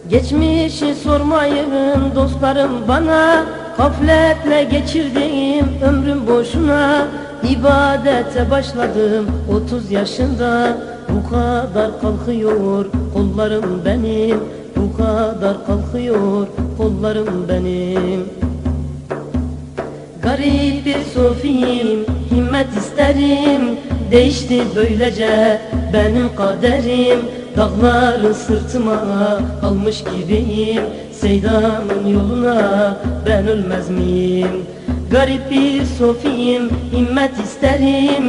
Geçmişi sormayın dostlarım bana, gafletle geçirdiğim ömrüm boşuna. İbadete başladım 30 yaşında, bu kadar kalkıyor kollarım benim, bu kadar kalkıyor kollarım benim. Garip bir sofiyim, himmet isterim, değişti böylece benim kaderim. Dağları sırtıma almış gibiyim, Seyda'nın yoluna ben ölmez miyim? Garip bir sofiyim, himmet isterim,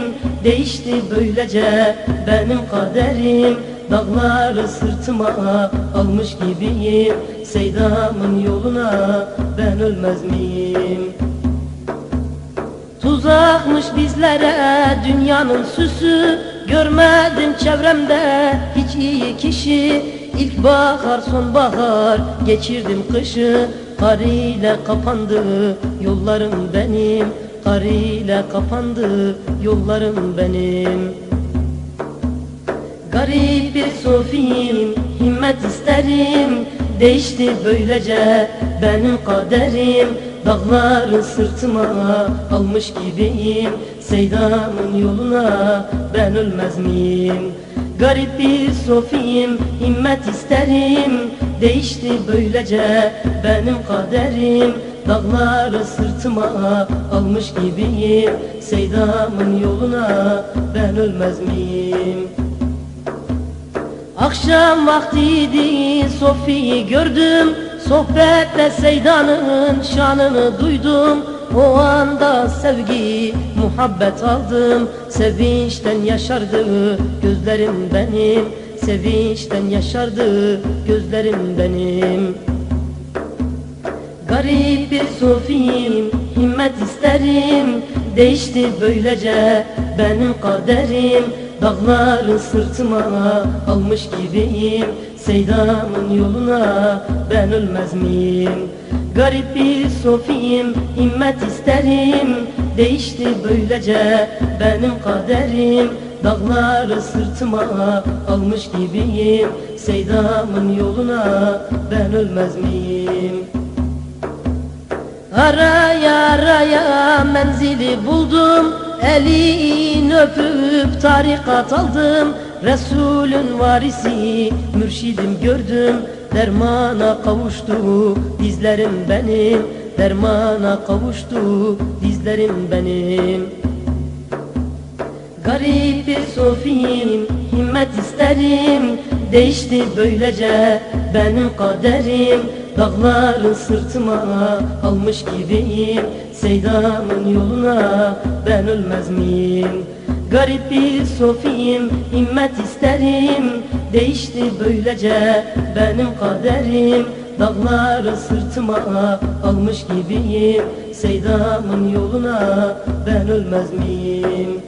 değişti böylece benim kaderim. Dağları sırtıma almış gibiyim, Seyda'nın yoluna ben ölmez miyim? Tuzakmış bizlere dünyanın süsü, görmedim çevremde hiç iyi kişi. İlkbahar sonbahar geçirdim kışı, kar ile kapandı yollarım benim, kar ile kapandı yollarım benim. Garip bir sofiyim, himmet isterim, değişti böylece benim kaderim. Dağları sırtıma almış gibiyim, Seyda'nın yoluna ben ölmez miyim? Garip bir sofiyim, himmet isterim, değişti böylece benim kaderim. Dağları sırtıma almış gibiyim, Seyda'nın yoluna ben ölmez miyim? Akşam vaktiydi, Sofi'yi gördüm, sohbetle Seyda'nın şanını duydum. O anda sevgi, muhabbet aldım, sevinçten yaşardı gözlerim benim, sevinçten yaşardı gözlerim benim. Garip bir sofiyim, himmet isterim, değişti böylece benim kaderim. Dağları sırtıma almış gibiyim, Seyda'nın yoluna ben ölmez miyim? Garip bir sofiyim, himmet isterim, değişti böylece benim kaderim. Dağları sırtıma almış gibiyim, Seyda'nın yoluna ben ölmez miyim? Araya araya menzili buldum, elini öpüp tarikat aldım. Resulün varisi, mürşidim gördüm, dermana kavuştu dizlerim benim, dermana kavuştu dizlerim benim. Garip bir sofiyim, himmet isterim, değişti böylece benim kaderim. Dağları sırtıma almış gibiyim, Seyda'nın yoluna ben ölmez miyim? Garip bir sofiyim, himmet isterim, değişti böylece benim kaderim. Dağları sırtıma almış gibiyim, Seyda'nın yoluna ben ölmez miyim?